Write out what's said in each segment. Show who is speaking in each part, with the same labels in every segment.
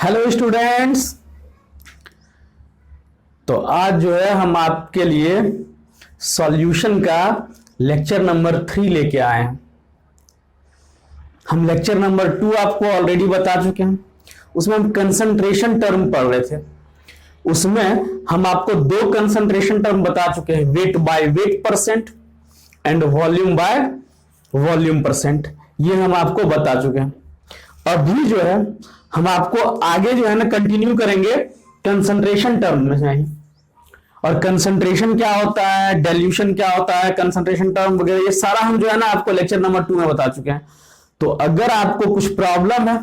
Speaker 1: Hello students. तो आज जो है हम आपके लिए सॉल्यूशन का लेक्चर नंबर 3 लेके आए हैं। हम लेक्चर नंबर 2 आपको ऑलरेडी बता चुके हैं। उसमें हम कंसंट्रेशन टर्म पढ़ रहे थे। उसमें हम आपको दो कंसंट्रेशन टर्म बता चुके हैं, wait by weight percent and volume by volume percent. ये हम आपको बता चुके हैं। अभी जो है हम आपको आगे जो है ना कंटिन्यू करेंगे कंसंट्रेशन टर्म में से ही। और कंसंट्रेशन क्या होता है, डाइल्यूशन क्या होता है, कंसंट्रेशन टर्म वगैरह ये सारा हम जो है ना आपको लेक्चर नंबर 2 में बता चुके हैं। तो अगर आपको कुछ प्रॉब्लम है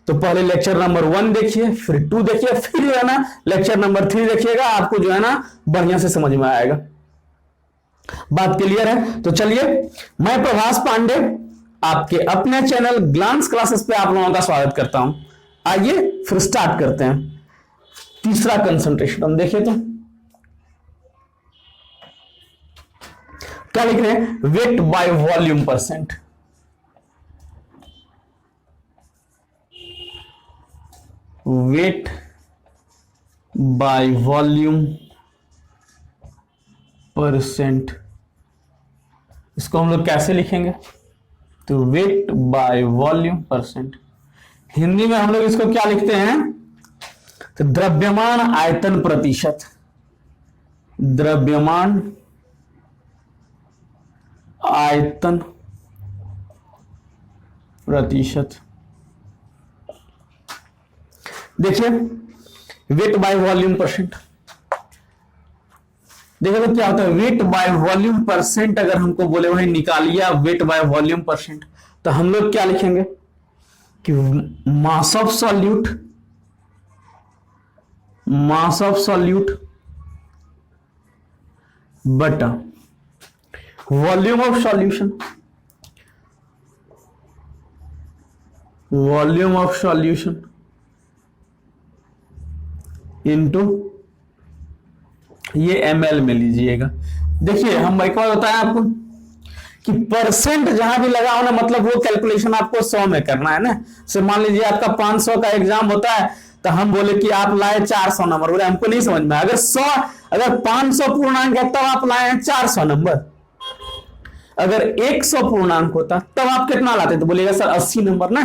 Speaker 1: तो पहले लेक्चर नंबर 1 देखिए, फिर 2 देखिए, फिर जो है ना लेक्चर नंबर 3 देखिएगा। आपको जो है ना बढ़िया से समझ में आएगा। बात क्लियर है? तो चलिए, मैं प्रभास पांडे आपके अपने चैनल ग्लांस क्लासेस पे आप लोगों का स्वागत करता हूं। आइए फिर स्टार्ट करते हैं। तीसरा कंसंट्रेशन हम देखिए तो क्या लिख रहे हैं, wait by volume percent. Wait by volume percent, इसको हम लोग कैसे लिखेंगे? तो wait by volume percent, Hindi में हम लोग इसको क्या लिखते हैं? तो द्रव्यमान आयतन प्रतिशत। द्रव्यमान आयतन प्रतिशत। देखिए, वेट बाय वॉल्यूम परसेंट, देखो तो क्या होता है, वेट बाय वॉल्यूम परसेंट अगर हमको बोले वही निकालिए आप वेट बाय वॉल्यूम परसेंट, तो हम लोग क्या लिखेंगे कि mass of solute, mass of solute बटा volume of solution, volume of solution into ये ml में लीजिएगा। देखिए, हम एक बार बताएं आपको कि परसेंट जहां भी लगा हो ना, मतलब वो कैलकुलेशन आपको 100 में करना है ना। सो मान लीजिए आपका 500 का एग्जाम होता है, तो हम बोले कि आप लाए 400 नंबर, बोले हमको नहीं समझ में। अगर 500 पूर्णांक है तब आप लाए हैं 400 नंबर। अगर 100 पूर्णांक होता तब आप कितना लाते? तो बोलेगा सर 80 नंबर ना।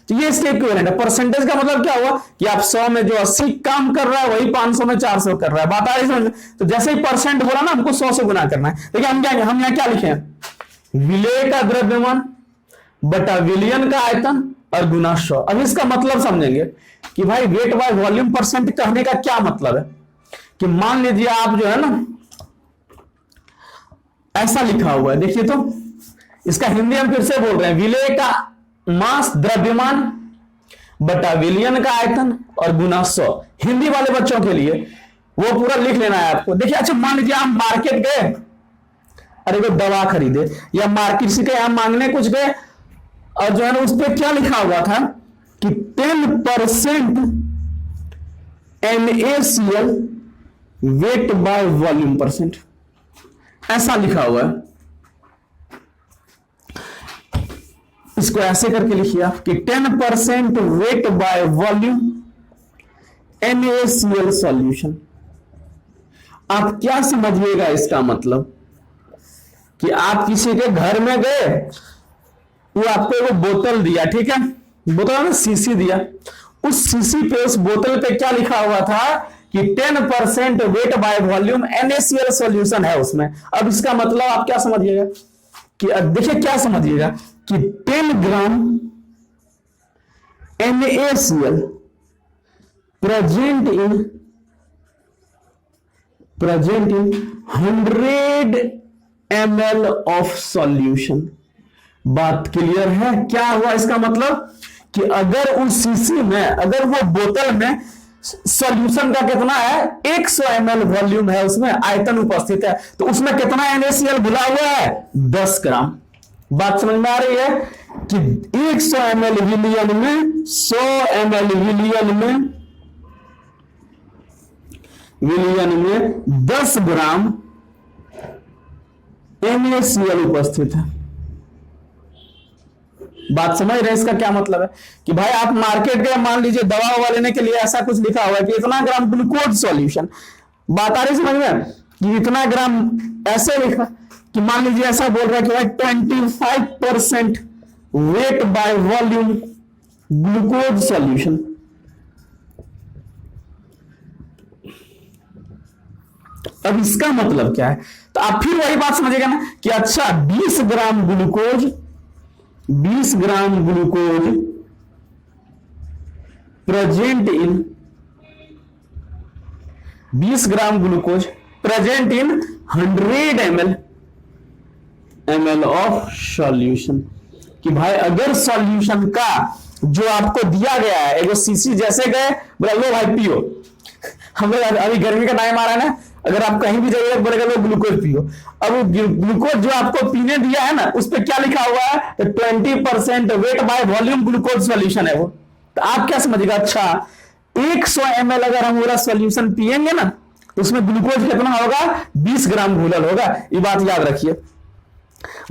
Speaker 1: तो ये इसके इक्विवेलेंट है। परसेंटेज का मतलब क्या हुआ कि आप 100 में जो 80 काम कर रहा है वही 500 में 400 कर रहा है। बात आ रही समझ? तो जैसे ही परसेंट बोला ना, हमको 100 से गुना करना है। देखिए हम यहाँ क्या लिखे हैं, विलेय का द्रव्यमान बटा विलयन का आयतन और गुना 100। अब इसका मतलब समझेंगे कि भाई वेट बाय वॉल्यूम परसेंट कहने का क्या मतलब है कि मान लीजिए आप जो है ना ऐसा लिखा हुआ है। देखिए तो इसका हिंदी हम फिर से बोल रहे हैं, विलेय का मास द्रव्यमान बटा विलयन का आयतन और गुना 100। हिंदी वाले बच्चों के लिए वो पूरा लिख लेना है आपको। देखिए, अच्छा मान लीजिए आप मार्केट गए, अरे वो दवा खरीदे, या मार्केट से गए, आप मांगने कुछ गए, और जो है ना उस पर क्या लिखा हुआ था कि 10% NaCl wait by volume percent, ऐसा लिखा हुआ है। इसको ऐसे करके लिखिए आप कि 10% weight by volume NaCl solution. आप क्या समझिएगा इसका मतलब कि आप किसी के घर में गए, वो आपको वो बोतल दिया, ठीक है, बोतल में शीशी दिया, उस शीशी पे, उस बोतल पे क्या लिखा हुआ था कि 10% weight by volume NaCl solution है उसमें। अब इसका मतलब आप क्या समझिएगा कि देखिए क्या समझिएगा कि 10 ग्राम NaCl present in 100 ml of solution. बात क्लियर है? क्या हुआ इसका मतलब कि अगर उस शीशी में, अगर वो बोतल में सॉल्यूशन का कितना है, 100 ml वॉल्यूम है, उसमें आयतन उपस्थित है, तो उसमें कितना NaCl घुला हुआ है? 10 ग्राम। बात समझ में आ रही है कि 100 ml विलयन में, 100 ml विलयन में 10 ग्राम NaCl उपस्थित है। बात समझ रहे हैं इसका क्या मतलब है कि भाई आप मार्केट गए, मान लीजिए दवा ववा लेने के लिए, ऐसा कुछ लिखा हुआ है कि इतना ग्राम ग्लूकोज सॉल्यूशन, बात आ रही समझ में कि इतना ग्राम, ऐसे लिखा कि मान लीजिए ऐसा बोल रहा है कि भाई 25% wait by volume glucose solution. अब इसका मतलब क्या है, तो आप फिर वही बात समझिएगा ना कि अच्छा 20 gram glucose present in 20 gram glucose present in 100 ml of solution. कि भाई अगर सॉल्यूशन का जो आपको दिया गया है, एगो सीसी जैसे गए बोला लो भाई पियो, हम लोग अभी गर्मी का टाइम आ रहा है ना, अगर आप कहीं भी जाइए बोलेगा लो ग्लूकोज पियो। अब ग्लूकोज जो आपको पीने दिया है ना, उस पर क्या लिखा हुआ है, तो 20% wait by volume glucose solution है वो। तो आप क्या समझिएगा, अच्छा 100 ml अगर हम पूरा सॉल्यूशन पिएंगे ना, तो उसमें ग्लूकोज कितना होगा, 20 ग्राम घुलल होगा। ये बात याद रखिए।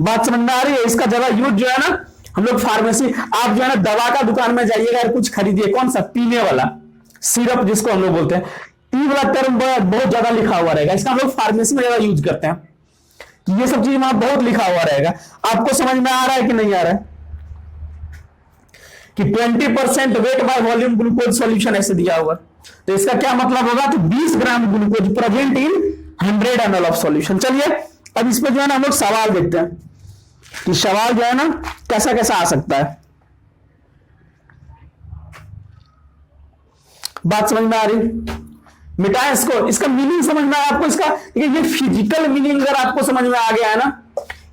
Speaker 1: बात समझ में आ रही है। इसका ज्यादा यूज जो है ना, हम लोग फार्मेसी, आप जो है ना दवा का दुकान में जाइएगा और कुछ खरीदिए, कौन सा, पीने वाला सिरप जिसको हम लोग बोलते हैं, ई वाला टर्म बहुत ज्यादा लिखा हुआ रहेगा। इसका हम लोग फार्मेसी में ज्यादा यूज करते हैं कि ये सब चीज वहां बहुत लिखा हुआ रहेगा। आपको समझ में आ रहा है कि नहीं आ रहा है कि 20% wait by volume glucose solution ऐसे दिया हुआ, तो इसका क्या मतलब होगा कि 20 gram glucose present in 100 ml of solution. चलिए अब इस पर जो है ना हम लोग सवाल देखते हैं कि सवाल जो है ना कैसा कैसा आ सकता है। बात समझ में आ रही, मिटाए इसको, इसका मीनिंग समझ में आया आपको इसका, ये फिजिकल मीनिंग अगर आपको समझ में आ गया है ना,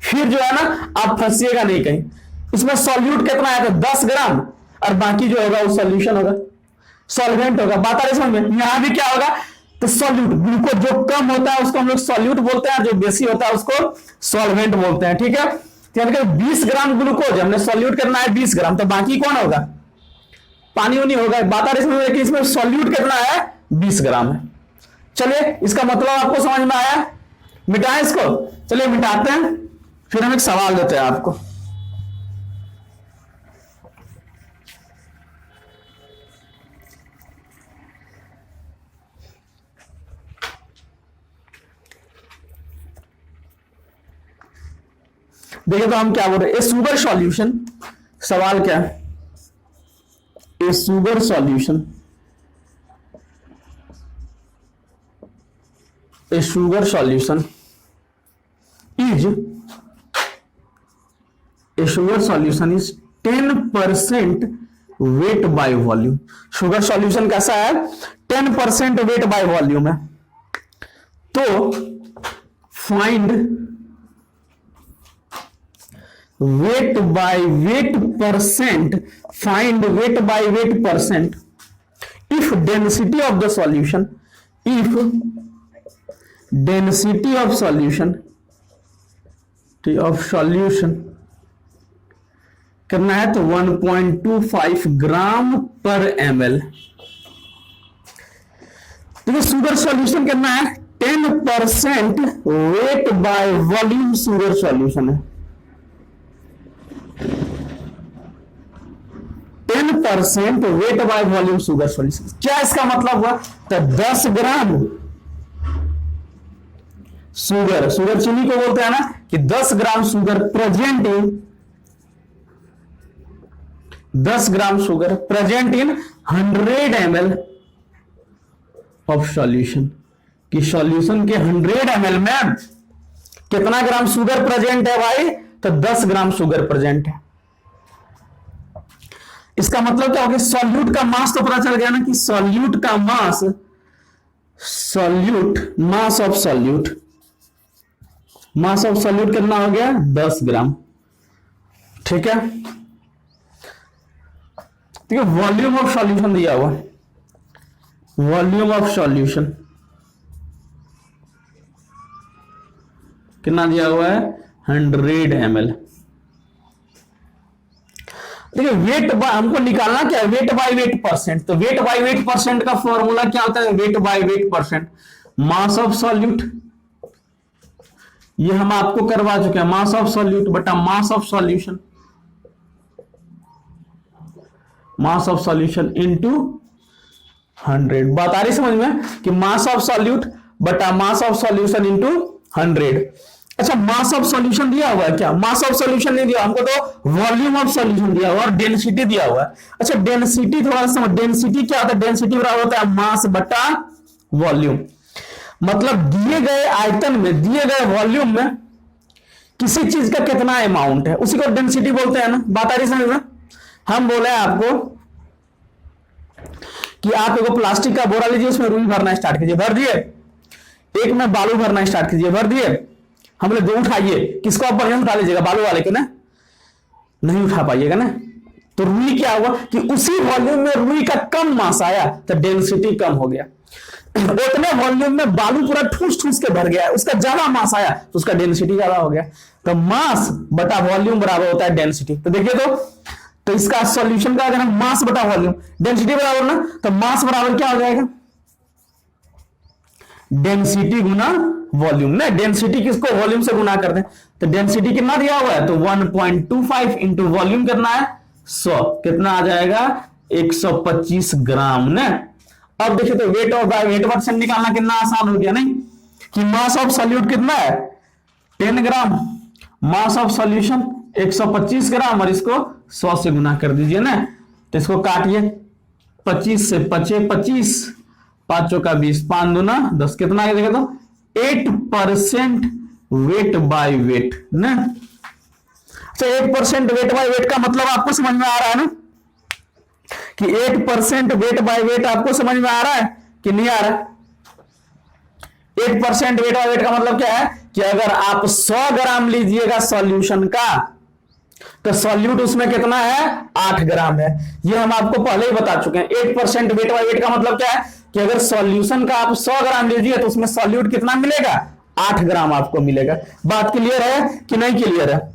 Speaker 1: फिर जो है ना आप फंसिएगा नहीं कहीं। इसमें सॉल्यूट कितना है, तो 10 ग्राम, और बाकी जो होगा वो सॉल्यूशन होगा, सॉल्वेंट होगा। बात आ रही समझ में, यहां भी क्या होगा, तो सॉल्यूट, ग्लूकोज जो कम होता है उसको हम लोग सॉल्यूट बोलते हैं, जो बेसी होता है उसको सॉल्वेंट बोलते हैं, ठीक है। तो 20 ग्राम ग्लूकोज हमने सॉल्यूट करना है 20 ग्राम, तो बाकी कौन होगा, पानी उनी होगा। बात आ रही समझ में कि इसमें सॉल्यूट कितना है, 20 ग्राम है। चलिए इसका मतलब आपको समझ में आया, मिटाएं इसको। चलिए मिटाते हैं, फिर हम एक सवाल देते हैं आपको। देखिए तो हम क्या बोल रहे हैं, ए शुगर सॉल्यूशन, सवाल क्या है, a sugar solution, a sugar solution is 10% weight by volume। Sugar solution कैसा है, 10% वेट बाय वॉल्यूम है। तो find weight by weight percent, find weight by weight percent if density of the solution, if density of solution करना है तो 1.25 ग्राम पर ml। तो sugar solution करना है 10% weight by volume sugar solution है, 10% weight by volume sugar solution. क्या इसका मतलब हुआ, तो 10 ग्राम शुगर, शुगर चीनी को बोलते हैं ना, कि 10 gram sugar present in, 10 gram sugar present in 100 ml of solution. कि सॉल्यूशन के 100 ml में कितना ग्राम शुगर प्रेजेंट है भाई, तो 10 ग्राम शुगर प्रेजेंट है। इसका मतलब क्या हो गया, सॉल्यूट का मास तो पता चल गया ना कि सॉल्यूट का mass, mass of solute, mass of solute कितना हो गया, 10 ग्राम, ठीक है। ठीक है, वॉल्यूम ऑफ सॉल्यूशन दिया हुआ, वॉल्यूम ऑफ सॉल्यूशन कितना दिया हुआ है, 100 ml। देखिए वेट हमको निकालना क्या है, वेट बाय वेट परसेंट। तो वेट बाय वेट परसेंट का फॉर्मूला क्या होता है, wait by weight percent, mass of solute, ये हम आपको करवा चुके हैं, मास ऑफ सॉल्यूट बटा mass of solution. Mass of solution into 100। बात आ रही समझ में कि मास ऑफ सॉल्यूट बटा मास ऑफ सॉल्यूशन इंटू 100। अच्छा, मास ऑफ सॉल्यूशन दिया हुआ है क्या? मास ऑफ सॉल्यूशन नहीं दिया हमको, तो वॉल्यूम ऑफ सॉल्यूशन दिया हुआ और डेंसिटी दिया हुआ है। अच्छा, डेंसिटी थोड़ा सा समझ, डेंसिटी क्या होता है? डेंसिटी बराबर होता है मास बटा वॉल्यूम। मतलब दिए गए आयतन में, दिए गए वॉल्यूम में किसी चीज का कितना अमाउंट है, उसी को डेंसिटी बोलते हैं ना। बात आ रही समझ में? हम बोले आपको कि आप एगो प्लास्टिक का बोरा लीजिए, उसमें रुई भरना स्टार्ट कीजिए, भर दिए। एक में बालू भरना स्टार्ट कीजिए, भर दिए। हमने दो उठाइए, किसको आप बढ़िया उठा लीजिएगा? बालू वाले के ना, नहीं उठा पाइएगा ना। तो रुई क्या हुआ कि उसी वॉल्यूम में रुई का कम मास आया तो डेंसिटी कम हो गया। उतने वॉल्यूम में बालू पूरा ठूस ठूस के भर गया, उसका ज्यादा मास आया तो उसका डेंसिटी ज्यादा हो गया। तो मास बटा वॉल्यूम बराबर होता है डेंसिटी। तो देखिए, तो इसका सॉल्यूशन का अगर मास बटा वॉल्यूम, डेंसिटी बराबर ना, तो मास बराबर क्या हो जाएगा? डेंसिटी गुना वॉल्यूम ना। डेंसिटी किसको वॉल्यूम से गुना कर दें, तो डेंसिटी कितना दिया हुआ है? तो 1.25 इंटू वॉल्यूम करना है 100, कितना आ जाएगा? 125 ग्राम ना। अब देखिए, तो वेट और बाय वेट परसेंट निकालना कितना आसान हो गया नहीं, कि मास ऑफ सॉल्यूट कितना है? 10 ग्राम, मास ऑफ सॉल्यूशन 125 ग्राम, और इसको 100 से गुना कर दीजिए ना। तो इसको काटिए, 25 से 25, 5 का 20, 5 दूना 10, कितना आ जाएगा? तो 8% वेट बाय वेट ना। अच्छा, 8% वेट बाय वेट का मतलब आपको समझ में आ रहा है ना, कि 8% वेट बाय वेट आपको समझ में आ रहा है कि नहीं आ रहा है? 8% वेट बाय वेट का मतलब क्या है कि अगर आप 100 ग्राम लीजिएगा सॉल्यूशन का, तो सॉल्यूट उसमें कितना है? 8 ग्राम है। ये हम आपको पहले ही बता चुके हैं। 8% वेट बाय वेट का मतलब क्या है कि अगर सॉल्यूशन का आप 100 ग्राम लीजिए तो उसमें सॉल्यूट कितना मिलेगा? 8 ग्राम आपको मिलेगा। बात क्लियर है कि नहीं क्लियर है?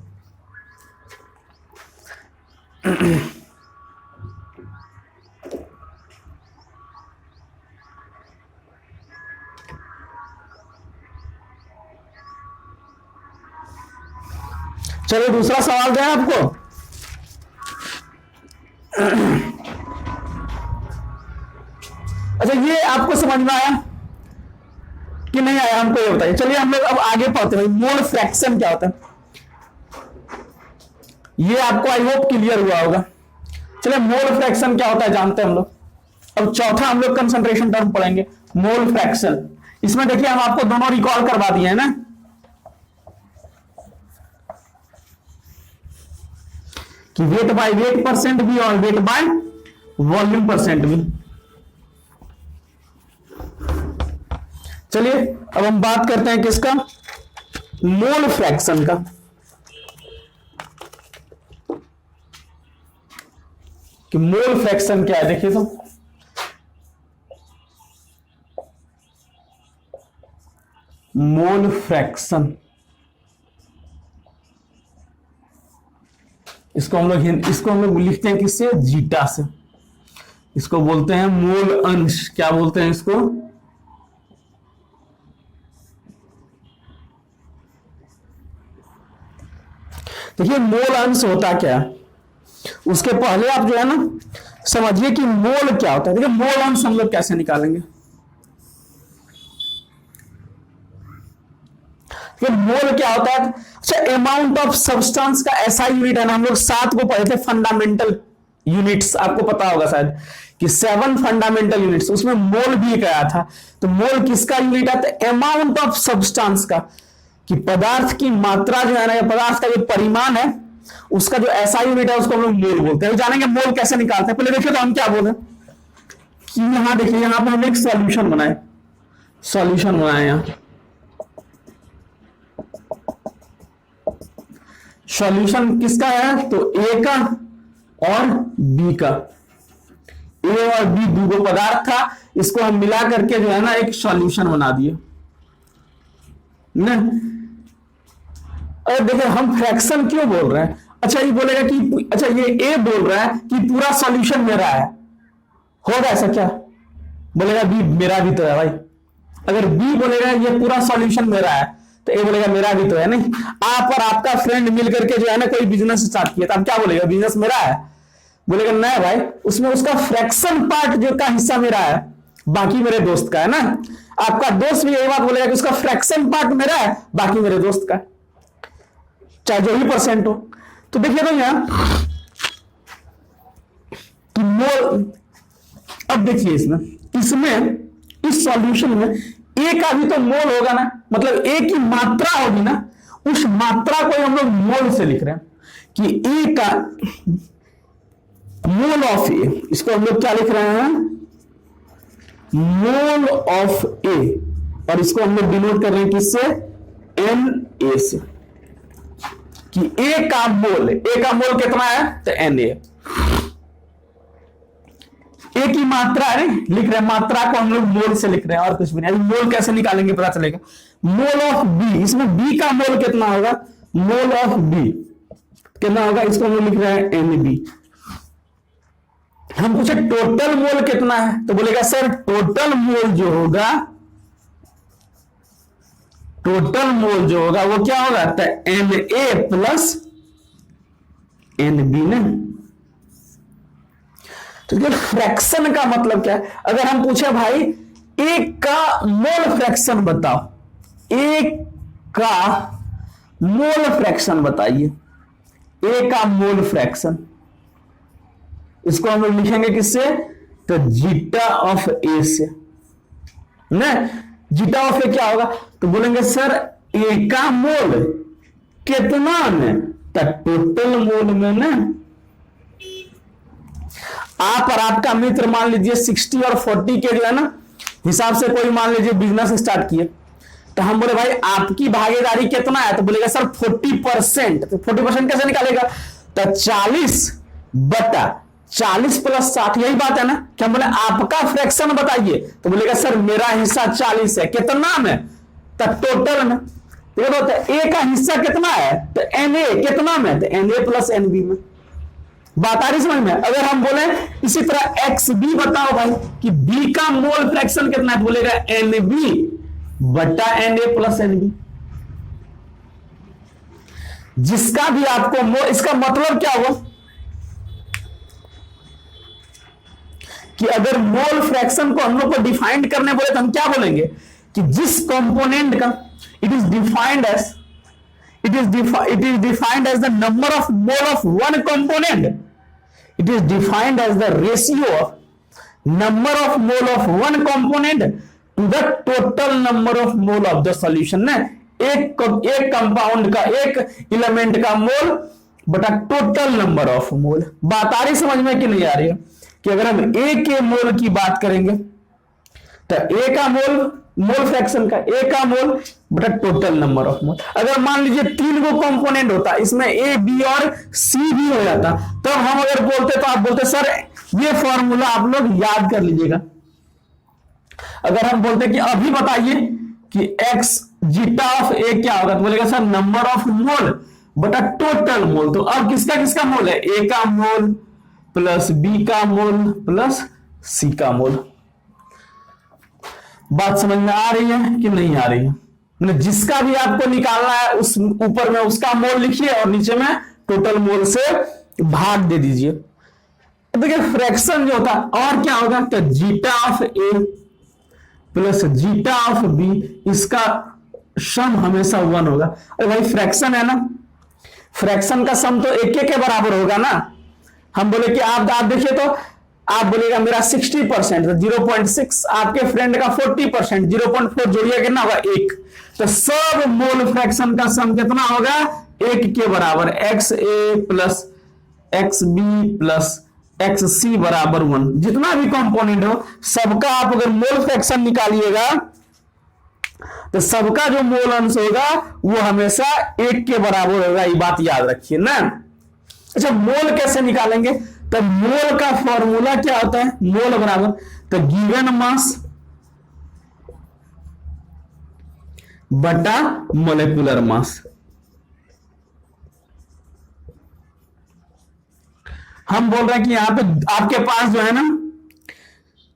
Speaker 1: चलो दूसरा सवाल दें आपको। अच्छा, ये आपको समझ में आया कि नहीं आया, हमको ये बताइए। चलिए हम लोग अब आगे पढ़ते हैं। मोल फ्रैक्शन क्या होता है, ये आपको आई होप क्लियर हुआ होगा। चलिए, मोल फ्रैक्शन क्या होता है जानते हैं हम लोग। अब चौथा हम लोग कंसंट्रेशन टर्म पढ़ेंगे, मोल फ्रैक्शन। इसमें देखिए, हम आपको दोनों रिकॉल करवा दिए हैं ना, कि वेट बाय वेट परसेंट भी और वेट बाय वॉल्यूम परसेंट भी। चलिए अब हम बात करते हैं किसका? मोल फ्रैक्शन का। कि मोल फ्रैक्शन क्या है, देखिए तो मोल फ्रैक्शन, इसको हम लोग लिखते हैं किससे? जीटा से। इसको बोलते हैं मोल अंश। क्या बोलते हैं इसको? देखिए, मोल अंश होता क्या है, उसके पहले आप जो है ना समझिए कि मोल क्या होता है। देखिए, मोल अंश हम लोग कैसे निकालेंगे। फिर मोल क्या होता है? अच्छा, अमाउंट ऑफ सब्सटेंस का ऐसा यूनिट है ना, हम लोग 7 को पढ़े थे फंडामेंटल यूनिट्स, आपको पता होगा शायद कि 7 फंडामेंटल यूनिट्स, उसमें मोल भी एक आया था। तो मोल किसका यूनिट आता है? अमाउंट ऑफ सब्सटेंस का, कि पदार्थ की मात्रा जो है ना, या पदार्थ का जो परिमाण है, उसका जो ऐसा यूनिट है उसको हम लोग मोल बोलते हैं। जानेंगे मोल कैसे निकालते हैं। पहले देखिए तो हम क्या बोले कि यहां देखिए, यहां पर हमने एक सॉल्यूशन बनाए, यहां सॉल्यूशन किसका है? तो ए का और बी का। ए और बी दो पदार्थ था, इसको हम मिला करके जो है ना एक सॉल्यूशन बना दिए ना। अरे देखिए, हम फ्रैक्शन क्यों बोल रहे हैं? अच्छा, ये बोलेगा कि अच्छा, ये ए बोल रहा है कि पूरा सॉल्यूशन मेरा है, होगा ऐसा क्या? बोलेगा बी मेरा भी तो है भाई। अगर बी बोलेगा ये पूरा सॉल्यूशन मेरा है, तो ए बोलेगा मेरा भी तो है। नहीं, आप और आपका फ्रेंड मिल करके जो है ना कोई बिजनेस स्टार्ट किया, तो आप क्या बोलेगा? बिजनेस मेरा है। बोलेगा नहीं भाई, उसमें उसका फ्रैक्शन पार्ट जो का हिस्सा मेरा है, बाकी मेरे दोस्त का है ना। आपका दोस्त भी यही बात बोलेगा कि उसका फ्रैक्शन पार्ट मेरा है, बाकी मेरे दोस्त का, चाहे जो भी परसेंट हो। तो देखिए तो यहां कि मोल, अब देखिए इसमें इस सॉल्यूशन में ए का भी तो मोल होगा ना, मतलब ए की मात्रा होगी ना, उस मात्रा को हम लोग मोल से लिख रहे हैं कि ए का मोल ऑफ ए, इसको हम लोग क्या लिख रहे हैं, मोल ऑफ ए, और इसको हम लोग डिनोट कर रहे हैं किससे, एन ए से, कि ए का मोल कितना है, तो एन ए की मात्रा है, लिख रहे हैं, मात्रा को हम लोग मोल से लिख रहे हैं और कुछ भी नहीं। अभी मोल कैसे निकालेंगे पता चलेगा। मोल ऑफ बी, इसमें बी का मोल कितना होगा, मोल ऑफ बी कितना होगा, इसको हम लोग लिख रहे हैं एन बी। हम पूछे टोटल मोल कितना है, तो बोलेगा सर टोटल मोल जो होगा, टोटल मोल जो होगा वो क्या होगा, तो N A plus N B ने। तो फ्रैक्शन का मतलब क्या है, अगर हम पूछे भाई ए का मोल फ्रैक्शन बताओ, ए का मोल फ्रैक्शन बताइए, ए का मोल फ्रैक्शन, इसको हम लोग लिखेंगे किससे, तो जीटा ऑफ ए से ना। जीटा ऑफ ए क्या होगा, तो बोलेंगे सर ए का मोल कितना में, तो टोटल मोल में ना। आप और आपका मित्र मान लीजिए 60 और 40 के जो है ना हिसाब से कोई मान लीजिए बिजनेस स्टार्ट किए, तो हम बोले भाई आपकी भागीदारी कितना है, तो बोलेगा सर 40%। तो 40% कैसे निकालेगा, तो 40 प्लस 60, यही बात है ना कि हम बोले आपका फ्रैक्शन बताइए, तो बोलेगा सर मेरा हिस्सा 40 है, कितना में, तो टोटल में। देखो तो ए का हिस्सा कितना है, तो एन ए कितना में, तो N A plus N B में। बात आ रही समझ में। अगर हम बोले इसी तरह एक्स बी बताओ भाई कि बी का मोल फ्रैक्शन कितना है, बोलेगा एन बी बटा N A plus N B. जिसका भी आपको मोल, इसका मतलब क्या हुआ कि अगर मोल फ्रैक्शन को हम लोग को डिफाइंड करने बोले तो हम क्या बोलेंगे कि जिस कंपोनेंट का it is defined as the number of mole of one component, it is defined as the ratio of number of mole of one component to the total number of mole of the solution ना। एक compound का, एक element का मोल बटा total number of मोल। बात आ रही समझ में कि नहीं आ रही है, कि अगर हम ए के मोल की बात करेंगे तो ए का मोल फ्रैक्शन का ए का मोल बटा टोटल नंबर ऑफ मोल। अगर मान लीजिए 3 गो कंपोनेंट होता, इसमें ए बी और सी भी हो जाता, तब हम अगर बोलते तो आप बोलते सर ये फॉर्मूला आप लोग याद कर लीजिएगा। अगर हम बोलते कि अभी बताइए कि एक्स जीटा ऑफ ए क्या होगा, तो बोलेगा सर नंबर ऑफ मोल बटा टोटल मोल। तो अब किसका किसका मोल है, ए का मोल प्लस बी का मोल प्लस सी का मोल। बात समझ में आ रही है कि नहीं आ रही है। मतलब जिसका भी आपको निकालना है उस ऊपर में उसका मोल लिखिए और नीचे में टोटल मोल से भाग दे दीजिए। देखिए फ्रैक्शन जो होता है और क्या होगा, तो zeta of A plus zeta of B, इसका सम हमेशा 1 होगा। अरे भाई फ्रैक्शन है ना, फ्रैक्शन का सम तो एक के बराबर होगा ना। हम बोले कि आप देखिए तो आप बोलेगा मेरा 60%, तो 0.6, आपके फ्रेंड का 40%, 0.4 जोड़िए कितना होगा 1। तो सब मोल फ्रैक्शन का सम कितना होगा, 1 के बराबर, x a plus x b plus x c बराबर 1। जितना भी कंपोनेंट हो सबका आप अगर मोल फ्रैक्शन निकालिएगा तो सबका जो मोल अंश होगा वो हमेशा 1 के बराबर होगा, ये बात याद रखिए ना। अच्छा मोल कैसे निकालेंगे, तो मोल का फॉर्मूला क्या होता है, मोल बराबर तो गिवन मास बटा मोलेकुलर मास। हम बोल रहे हैं कि यहां पे आपके पास जो है ना,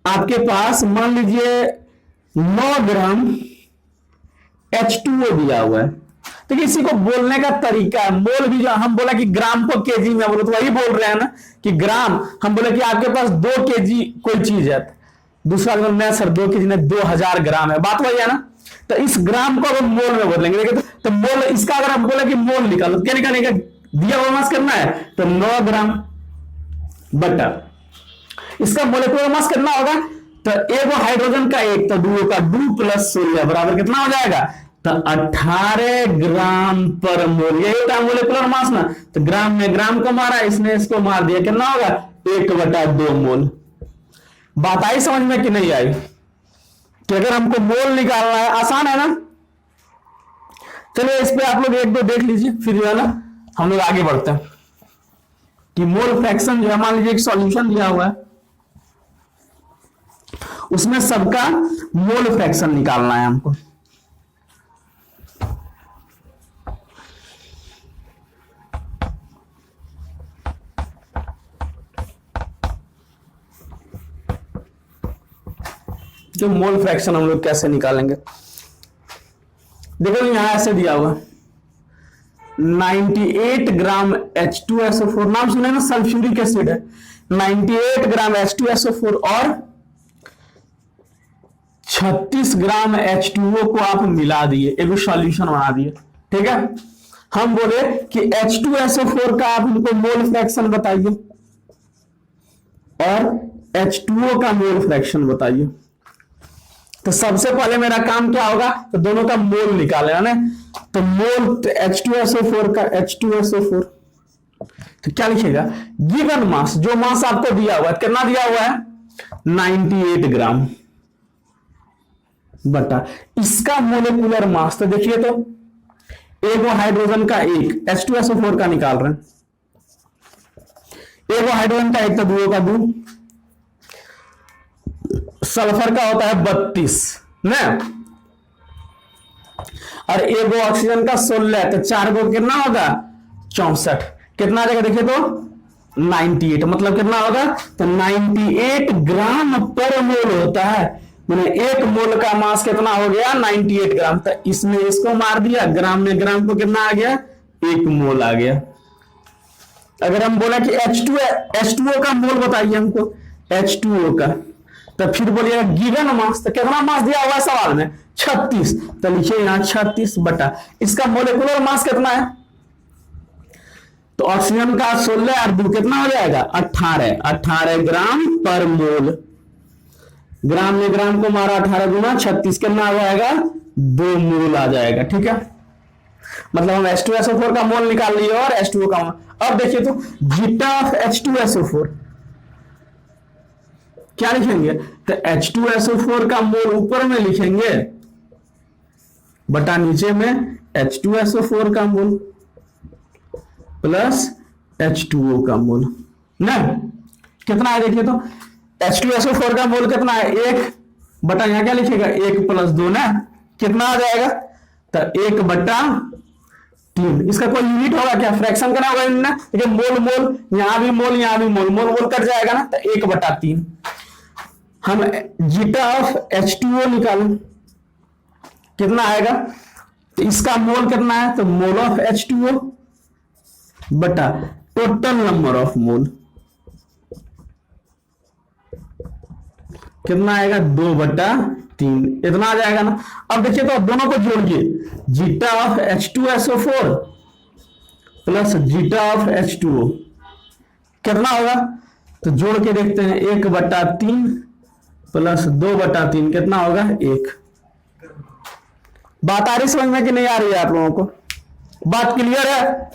Speaker 1: आपके पास मान लीजिए 9 ग्राम H2O दिया हुआ है, तो इसी को बोलने का तरीका है। मोल भी जो हम बोला कि ग्राम को केजी में बोलो तो वही बोल रहे हैं ना कि ग्राम, हम बोले कि आपके पास 2 केजी कोई चीज है, दूसरा मैं सर 2 केजी में 2000 ग्राम है, बात वही है ना। तो इस ग्राम को अगर मोल में बदलेंगे तो मोल इसका अगर हम बोले कि मोल निकालो क्या निकालेंगे, दिया हुआ मास करना है तो 9 ग्राम बटा इसका मोलेकुलर मास कितना होगा, तो एक हाइड्रोजन का 1 तो 2 का 2 + 16 बराबर कितना हो जाएगा, तो 18 ग्राम पर मोल। यही होता है मोलेकुलर मास ना। तो ग्राम में ग्राम को मारा, इसने इसको मार दिया, कितना होगा 1/2 मोल। बात आई समझ में कि नहीं आई, कि अगर हमको मोल निकालना है, आसान है ना। चलिए इस पे आप लोग 1-2 देख लीजिए, फिर जो है ना हम लोग आगे बढ़ते हैं कि मोल फ्रैक्शन जो है, मान लीजिए एक सॉल्यूशन दिया हुआ है, उसमें सबका मोल फ्रैक्शन निकालना है हमको। जो मोल फ्रैक्शन हम लोग कैसे निकालेंगे, देखो यहां ऐसे दिया हुआ 98 ग्राम H2SO4, नाम सुने ना, सल्फ्यूरिक एसिड है। 98 ग्राम H2SO4 और 36 ग्राम H2O को आप मिला दिए, एक सॉल्यूशन बना दिए, ठीक है। हम बोले कि H2SO4 का आप हमको मोल फ्रैक्शन बताइए और H2O का मोल फ्रैक्शन बताइए। तो सबसे पहले मेरा काम क्या होगा, तो दोनों का मोल निकाले है ना। तो मोल H2SO4 का H2SO4, तो क्या लिखेगा, गिवन मास, जो मास आपको दिया हुआ है, कितना दिया हुआ है 98 ग्राम बटा इसका मोलेकुलर मास। तो देखिए तो एक हाइड्रोजन का 1 H2SO4 का निकाल रहे हैं, एक हाइड्रोजन का 1 तो 2 का 2, सल्फर का होता है 32 ना, और एक ऑक्सीजन का 16, तो 4 को कितना होगा 64, कितना आ जाएगा देखिए तो 98, मतलब कितना होगा, तो 98 ग्राम पर मोल होता है। मैंने एक मोल का मास कितना हो गया 98 ग्राम, तो इसमें इसको मार दिया, ग्राम में ग्राम को कितना आ गया 1 मोल आ गया। अगर हम बोला कि H2O का मोल बताइए हमको, H2O का, तो फिर बोलिएगा गिवन मास, तो कितना मास दिया हुआ है सवाल में 36, तो लिखिए यहां 36 बटा इसका मोलेकुलर मास कितना है, तो ऑक्सीजन का 16 और 2 कितना हो जाएगा 18 ग्राम पर मोल। ग्राम में ग्राम को मारा, 18 गुना 36 कितना आ जाएगा 2 मोल आ जाएगा, ठीक है। मतलब हम H2SO4 का मोल निकाल लिए और H2O का मोल। अब देखिए तो जीटा ऑफ H2SO4 क्या लिखेंगे, तो H2SO4 का मोल ऊपर में लिखेंगे बटा नीचे में H2SO4 का मोल प्लस H2O का मोल ना, कितना है देखिए तो H2SO4 का मोल कितना है 1 बटा यहां क्या लिखेगा 1 + 2 ना, कितना आ जाएगा, तो 1/3। इसका कोई यूनिट होगा क्या, फ्रैक्शन करना होगा ना, देखिए मोल मोल, यहां भी मोल यहां भी मोल, मोल मोल कट जाएगा ना, तो 1/3। हम जीटा ऑफ H2O निकालें, कितना आएगा, तो इसका मोल कितना है, तो मोल ऑफ H2O बटा टोटल नंबर ऑफ मोल कितना आएगा 2/3, इतना आ जाएगा ना। अब देखिए तो दोनों को जोड़िए, zeta of H2SO4 plus zeta of H2O कितना होगा, तो जोड़ के देखते हैं, 1/3 प्लस 2/3 कितना होगा 1। बात आ रही समझ में कि नहीं आ रही है आप लोगों को, बात क्लियर है।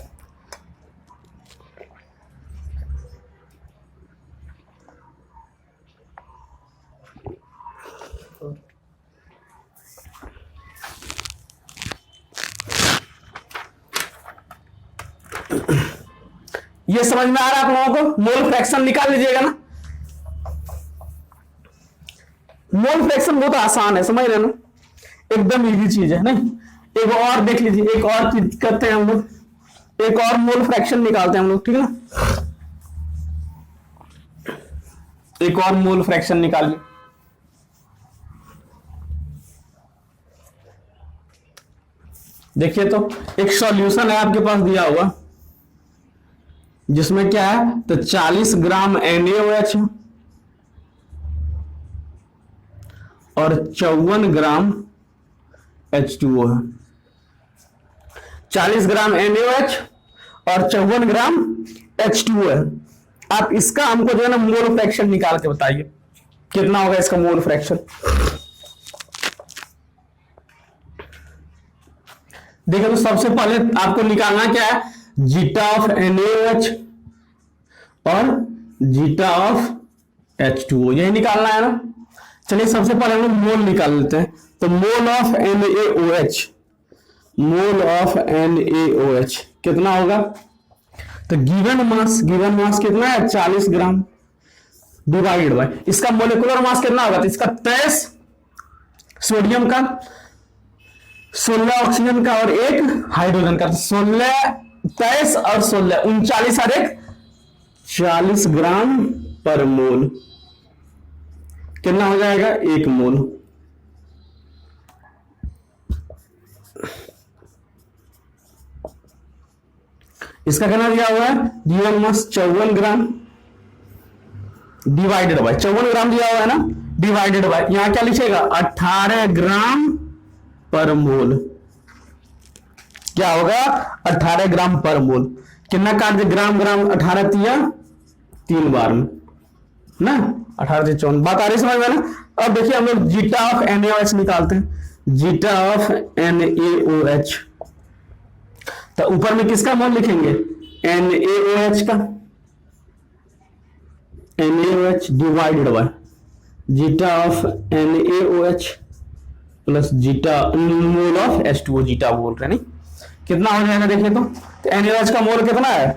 Speaker 1: ये समझ में आ रहा है आप लोगों को, मोल फ्रैक्शन निकाल लीजिएगा ना। मोल फ्रैक्शन बहुत आसान है, समझ रहे ना, एकदम इजी चीज है नहीं। एक और देख लीजिए, एक और चीज करते हैं हम लोग, एक और मोल फ्रैक्शन निकालते हैं हम लोग, ठीक है ना। एक और मोल फ्रैक्शन निकालिए, देखिए तो एक सॉल्यूशन है आपके पास दिया हुआ, जिसमें क्या है, तो 40 ग्राम NaOH और 54 ग्राम H2O है। 40 ग्राम NaOH और 54 ग्राम H2O है। आप इसका हमको जो है ना मोल फ्रैक्शन निकाल के बताइए, कितना होगा इसका मोल फ्रैक्शन। देखो तो सबसे पहले आपको निकालना क्या है, जीटा ऑफ NaOH और जीटा ऑफ H2O, यही निकालना है ना। चलिए सबसे पहले हम लोग मोल निकाल लेते हैं। तो mole of NaOH, mole of NaOH कितना होगा, तो गिवन मास कितना है, 40 ग्राम डिवाइडेड बाय इसका मोलिकुलर मास कितना होगा, तो इसका 23 सोडियम का, 16 ऑक्सीजन का और 1 हाइड्रोजन का, 16 23 और 16 39 और 1 40 ग्राम पर मोल, कितना हो जाएगा, 1 मोल। इसका कितना दिया हुआ है, given mass 54 gram divided by 54 ग्राम दिया हुआ है ना, डिवाइडेड बाय यहां क्या लिखेगा, 18 ग्राम पर मोल। क्या होगा, 18 ग्राम पर मोल। कितना काट दे, ग्राम 18 तिया 3 बार में ना, 18 से 54 बात आ रही समझ में ना। अब देखिए हम लोग जीटा ऑफ NaOH निकालते हैं। जीटा ऑफ NaOH, तो ऊपर में किसका मोल लिखेंगे, NaOH का, NaOH divided by zeta of NaOH plus zeta mole of H2O, zeta बोल रहे नहीं, कितना हो जाएगा देखिए तो NaOH का मोल कितना है,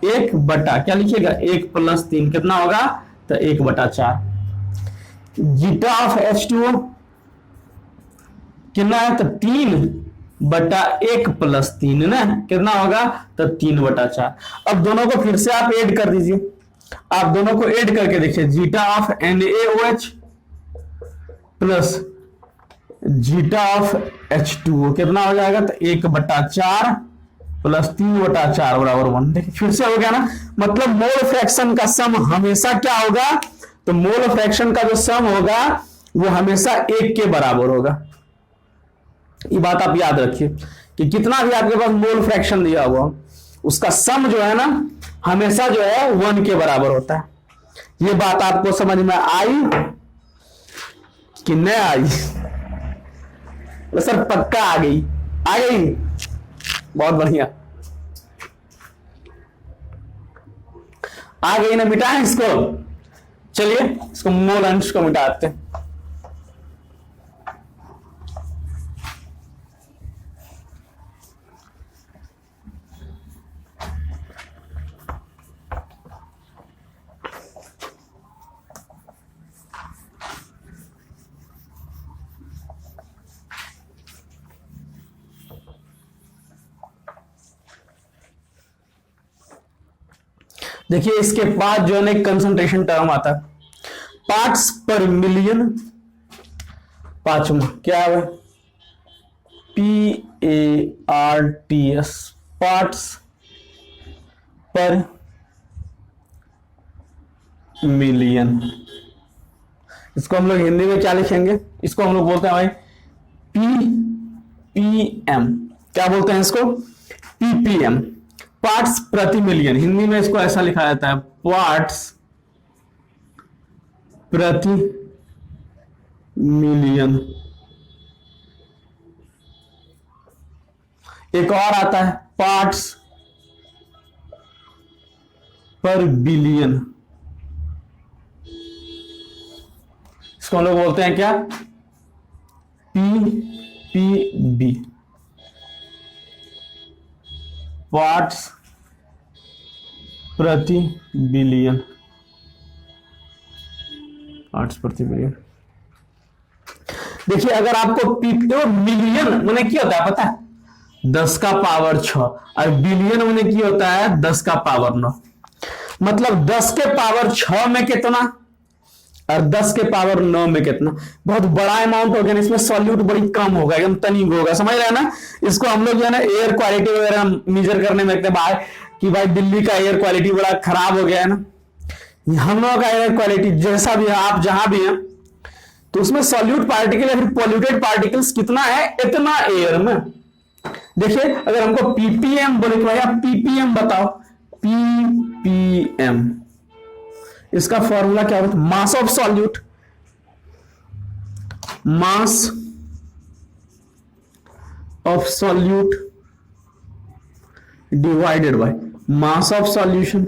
Speaker 1: 1 बटा क्या लिखिएगा, 1 + 3 कितना होगा, तो 1/4। जीटा ऑफ H2O कितना है, तो 3/1 + 3 ना, कितना होगा, तो 3/4। अब दोनों को फिर से आप ऐड कर दीजिए, आप दोनों को ऐड करके देखिए, zeta of NaOH plus zeta of H2O कितना हो जाएगा, तो 1/4 प्लस 3/4 बराबर 1। देखिए फिर से हो गया ना, मतलब मोल फ्रैक्शन का सम हमेशा क्या होगा, तो मोल फ्रैक्शन का जो सम होगा वो हमेशा 1 के बराबर होगा। ये बात आप याद रखिए कि कितना भी आपके पास मोल फ्रैक्शन दिया हुआ, उसका सम जो है ना हमेशा जो है 1 के बराबर होता है। ये बात आपको समझ में आई कि नहीं आई, सर पक्का आ गई, आ गई, बहुत बढ़िया आ गई ना, मिटाएं इसको। चलिए इसको मोल अंश को मिटाते हैं। देखिए इसके बाद जो है ना कंसंट्रेशन टर्म आता है, पार्ट्स पर मिलियन, पांचवा क्या है, PARTS, पार्ट्स पर मिलियन। इसको हम लोग हिंदी में क्या लिखेंगे, इसको हम लोग बोलते हैं भाई PPM, क्या बोलते हैं इसको, PPM, पार्ट्स प्रति मिलियन। हिंदी में इसको ऐसा लिखा जाता है, पार्ट्स प्रति मिलियन। एक और आता है पार्ट्स पर बिलियन, इसको हम लोग बोलते हैं क्या, PPB, पार्ट्स प्रति बिलियन, पार्ट्स प्रति बिलियन। देखिए अगर आपको मिलियन मैंने क्या होता है पता है, 10 का पावर 6, और बिलियन मैंने क्या होता है 10 का पावर 9। मतलब 10 के पावर 6 में कितना, और 10 के पावर 9 में कितना, बहुत बड़ा अमाउंट हो गया ना, इसमें सॉल्यूट बड़ी कम होगा, एकदम तनिक होगा, समझ रहे हैं ना। इसको हम लोग जो है ना एयर क्वालिटी वगैरह मेजर करने में कि भाई दिल्ली का एयर क्वालिटी बड़ा खराब हो गया है ना, हम लोगों का एयर क्वालिटी जैसा भी है, आप जहां भी हैं, तो उसमें सॉल्यूट पार्टिकल या फिर पॉल्यूटेड पार्टिकल्स कितना है, इतना एयर में। देखिए अगर हमको पीपीएम बोले तो भैया पीपीएम बताओ, पीपीएम इसका फॉर्मूला क्या होता है, mass of solute, mass of solute divided by mass of solution,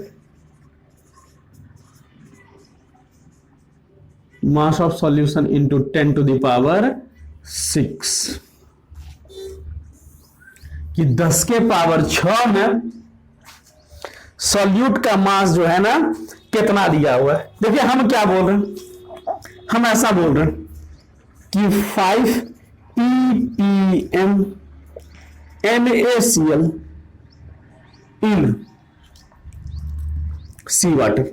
Speaker 1: mass of solution into 10 to the power 6, कि 10 के पावर 6 में सॉल्यूट का मास जो है ना कितना दिया हुआ है। देखिए हम क्या बोल रहे हैं, हम ऐसा बोल रहे हैं कि 5 ppm NaCl in sea water.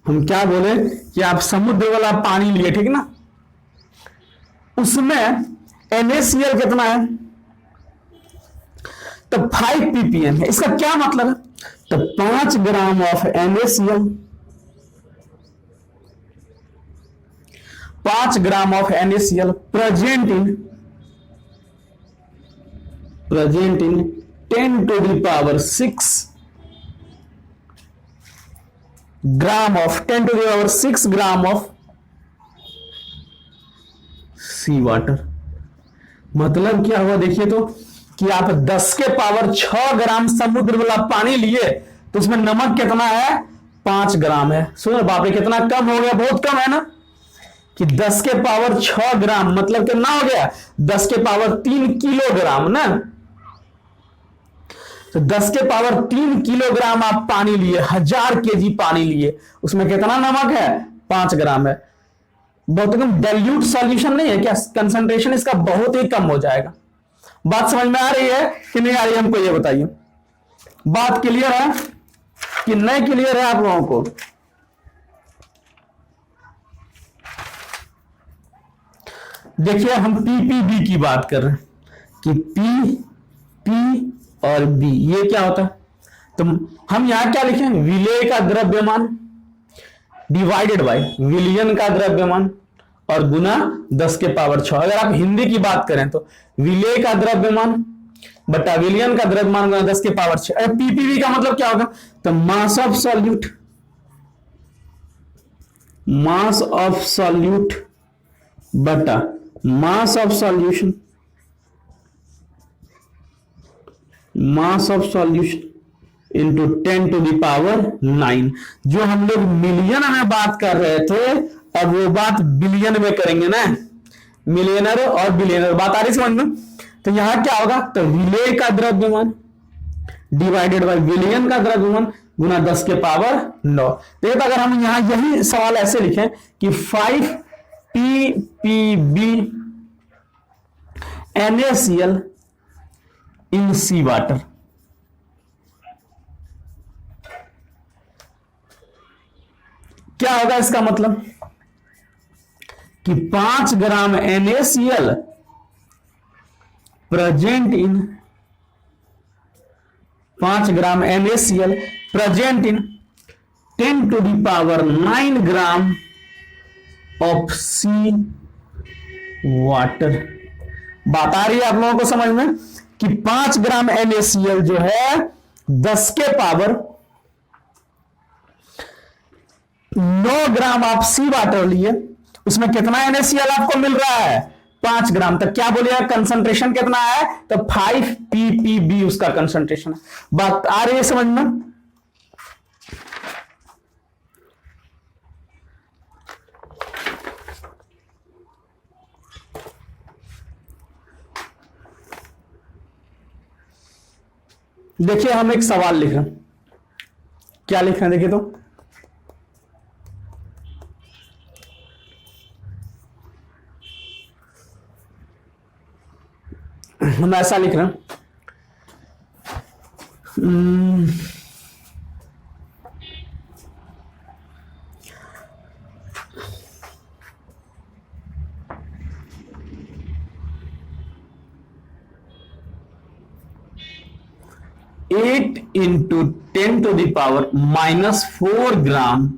Speaker 1: हम क्या बोले कि आप समुद्र वाला पानी लिए, ठीक ना, उसमें NaCl कितना है, तो 5 ppm है। इसका क्या मतलब है, तो 5 gram of NaCl, 5 gram of NaCl present in 10 to the power 6 gram of 10 to the power 6 gram of sea water. मतलब क्या हुआ देखिए तो, कि आप 10 के पावर 6 ग्राम समुद्र वाला पानी लिए तो उसमें नमक कितना है, 5 ग्राम है। सुनो बाप रे कितना कम हो गया, बहुत कम है ना, कि 10 के पावर 6 ग्राम मतलब कितना हो गया, 10 के पावर 3 किलोग्राम ना। तो 10 के पावर 3 किलोग्राम आप पानी लिए, 1000 केजी पानी लिए, उसमें कितना नमक है, 5 ग्राम है। बहुत कम, डाइल्यूट सॉल्यूशन नहीं है क्या, कंसंट्रेशन इसका बहुत ही कम हो जाएगा। बात समझ में आ रही है कि नहीं आ रही है, हमको ये बताइए। बात क्लियर है कि नहीं क्लियर है आप लोगों को। देखिए हम पीपीबी की बात कर रहे हैं कि पी और बी ये क्या होता है, तो हम यहां क्या लिखें, विलेय का द्रव्यमान डिवाइडेड बाय विलियन का द्रव्यमान और गुना 10 के पावर 6। अगर आप हिंदी की बात करें तो विलेय का द्रव्यमान बटा विलियन का द्रव्यमान गुना 10 के पावर 6। पीपीवी का मतलब क्या होगा, तो mass of solute, mass of solute बटा mass of solution, mass of solution into 10 to the power 9। जो हम लोग मिलियन में बात कर रहे थे, अब वो बात बिलियन में करेंगे ना, मिलियनर और बिलियनर। बात आ रही समझ में। तो यहां क्या होगा, तो विलेय का द्रव्यमान डिवाइडेड बाय विलियन का द्रव्यमान गुना 10 के पावर 9। देखिए तो अगर हम यहां यही सवाल ऐसे लिखें कि 5 ppb NaCl in sea water, क्या होगा इसका मतलब कि 5 gram NaCl present in 5 gram NaCl present in 10 to the power 9 gram of sea water. बात आ रही है आप लोगों को समझ में कि 5 ग्राम NaCl जो है 10 के पावर 9 ग्राम आप सी वाटर लिए, उसमें कितना NaCl आपको मिल रहा है, 5 ग्राम। तक क्या बोलिएगा, कंसंट्रेशन कितना है, तो 5 ppb उसका कंसंट्रेशन है। बात आ रही है समझ में। देखिए हम एक सवाल लिख रहे हैं, क्या लिख रहे हैं देखिए तो, हम ऐसा लिख रहे हैं, into 10 to the power -4 gram,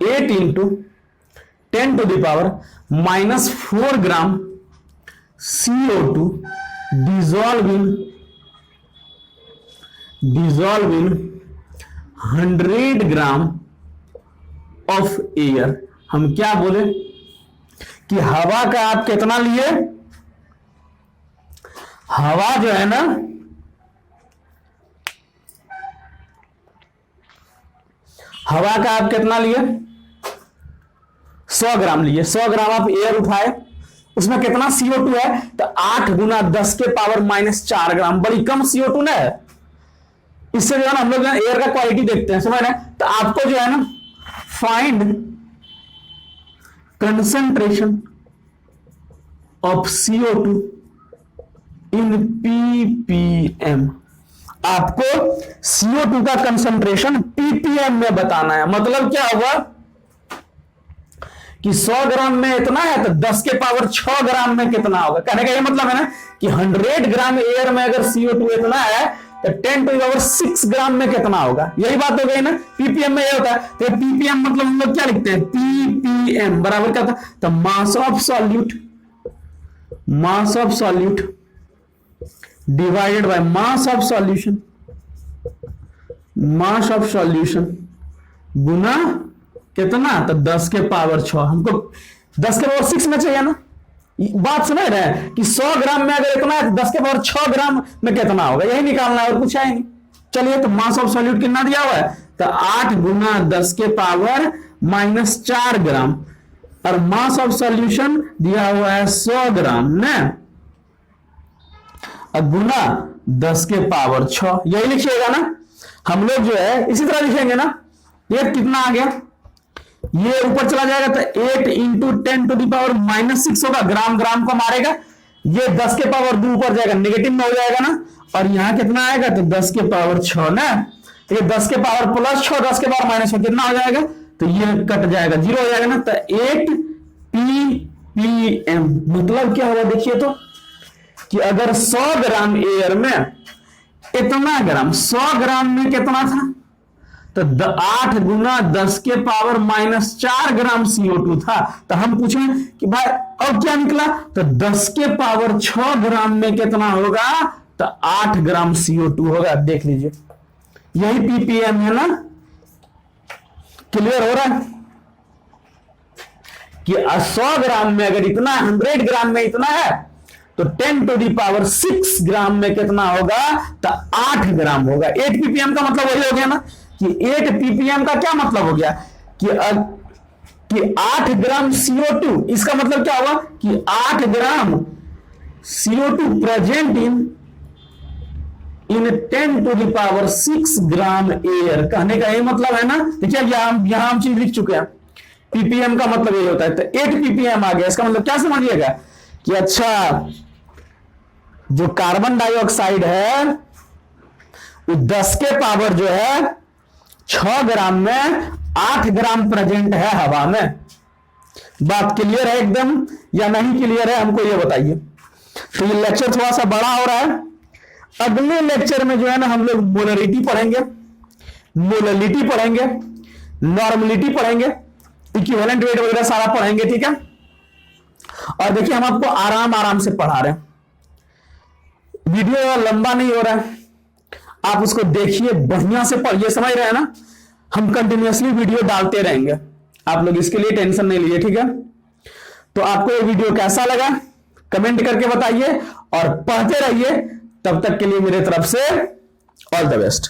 Speaker 1: 8 into 10 to the power -4 gram CO2 dissolve in 100 gram of air. हम क्या बोले कि हवा का आप कितना लिए, हवा जो है ना हवा का आप कितना लिए, 100 ग्राम लिए। 100 ग्राम आप एयर उठाए, उसमें कितना CO2 है, तो 8 गुना 10 के पावर -4 ग्राम, बड़ी कम CO2 ना है। इससे जो है ना हम लोग एयर का क्वालिटी देखते हैं, समझ रहे हैं। तो आपको जो है ना find concentration of CO2 in ppm, आपको CO2 का कंसंट्रेशन ppm में बताना है। मतलब क्या होगा कि 100 ग्राम में इतना है तो 10 के पावर 6 ग्राम में कितना होगा। कहने का ये मतलब है ना कि 100 ग्राम एयर में अगर CO2 इतना है तो 10 टू द पावर 6 ग्राम में कितना होगा। यही बात हो गई ना, ppm में ये होता है। तो ppm मतलब हम लोग क्या लिखते हैं, ppm बराबर क्या था, तो mass of solute, mass of solute divided by mass of solution, mass of solution गुना कितना, तो 10 के पावर 6। हमको 10 के पावर 6 में चाहिए ना, बात समझ रहे हैं कि 100 ग्राम में अगर इतना है तो 10 के पावर 6 ग्राम में कितना होगा, यही निकालना है और कुछ है नहीं। चलिए, तो मास ऑफ सॉल्यूट कितना दिया हुआ है, तो 8 गुना 10 के पावर -4 ग्राम, और मास ऑफ सॉल्यूशन दिया हुआ है 100 ग्राम ना, और गुना 10 के पावर 6, यही लिखिएगा ना। हम लोग जो है इसी तरह लिखेंगे ना। ये कितना आ गया, ये ऊपर चला जाएगा तो 8 इंटू 10 टू द पावर -6 होगा, ग्राम ग्राम को मारेगा, ये 10 के पावर 2 ऊपर जाएगा, नेगेटिव में हो जाएगा ना, और यहां कितना आएगा, तो 10 के पावर 6 ना, तो ये 10 के पावर +6, 10 के पावर -6 कितना हो जाएगा, तो ये कट जाएगा, 0 हो जाएगा ना, तो 8 ppm। मतलब क्या होगा देखिए तो, कि अगर 100 ग्राम एयर में इतना ग्राम, 100 ग्राम में कितना था, तो 8 गुना 10 के पावर -4 ग्राम CO2 था। तो हम पूछें कि भाई अब क्या निकला, तो 10 के पावर 6 ग्राम में कितना होगा, तो 8 ग्राम CO2 होगा। देख लीजिए, यही ppm है ना। क्लियर हो रहा है कि 100 ग्राम में अगर इतना, 100 ग्राम में इतना है, तो 10 टू दी पावर 6 ग्राम में कितना होगा, तो 8 ग्राम होगा। 8 ppm का मतलब वही हो गया ना कि 8 ppm का क्या मतलब हो गया कि 8 ग्राम CO2, इसका मतलब क्या हुआ कि 8 gram CO2 present in 10 to the power 6 gram air. कहने का ये मतलब है ना, देखिए यहां हम चीज लिख चुके हैं, ppm का मतलब ये होता है। तो 8 ppm आ गया, इसका मतलब क्या समझिएगा कि अच्छा जो कार्बन डाइऑक्साइड है वो 10 के पावर जो है 6 ग्राम में 8 ग्राम प्रेजेंट है हवा में। बात क्लियर है एकदम या नहीं क्लियर है, हमको ये बताइए। तो ये लेक्चर थोड़ा सा बड़ा हो रहा है। अगले लेक्चर में जो है ना हम लोग मोलरिटी पढ़ेंगे, मोललिटी पढ़ेंगे, नॉर्मलिटी पढ़ेंगे, इक्विवेलेंट रेट वगैरह सारा पढ़ेंगे, ठीक है। और देखिए हम आपको आराम आराम से पढ़ा रहे हैं, वीडियो लंबा नहीं हो रहा है, आप उसको देखिए, बढ़िया से पढ़िए, समझ रहे हैं ना। हम कंटिन्यूअसली वीडियो डालते रहेंगे, आप लोग इसके लिए टेंशन नहीं लीजिए, ठीक है। तो आपको ये वीडियो कैसा लगा कमेंट करके बताइए और पढ़ते रहिए। तब तक के लिए मेरे तरफ से ऑल द बेस्ट।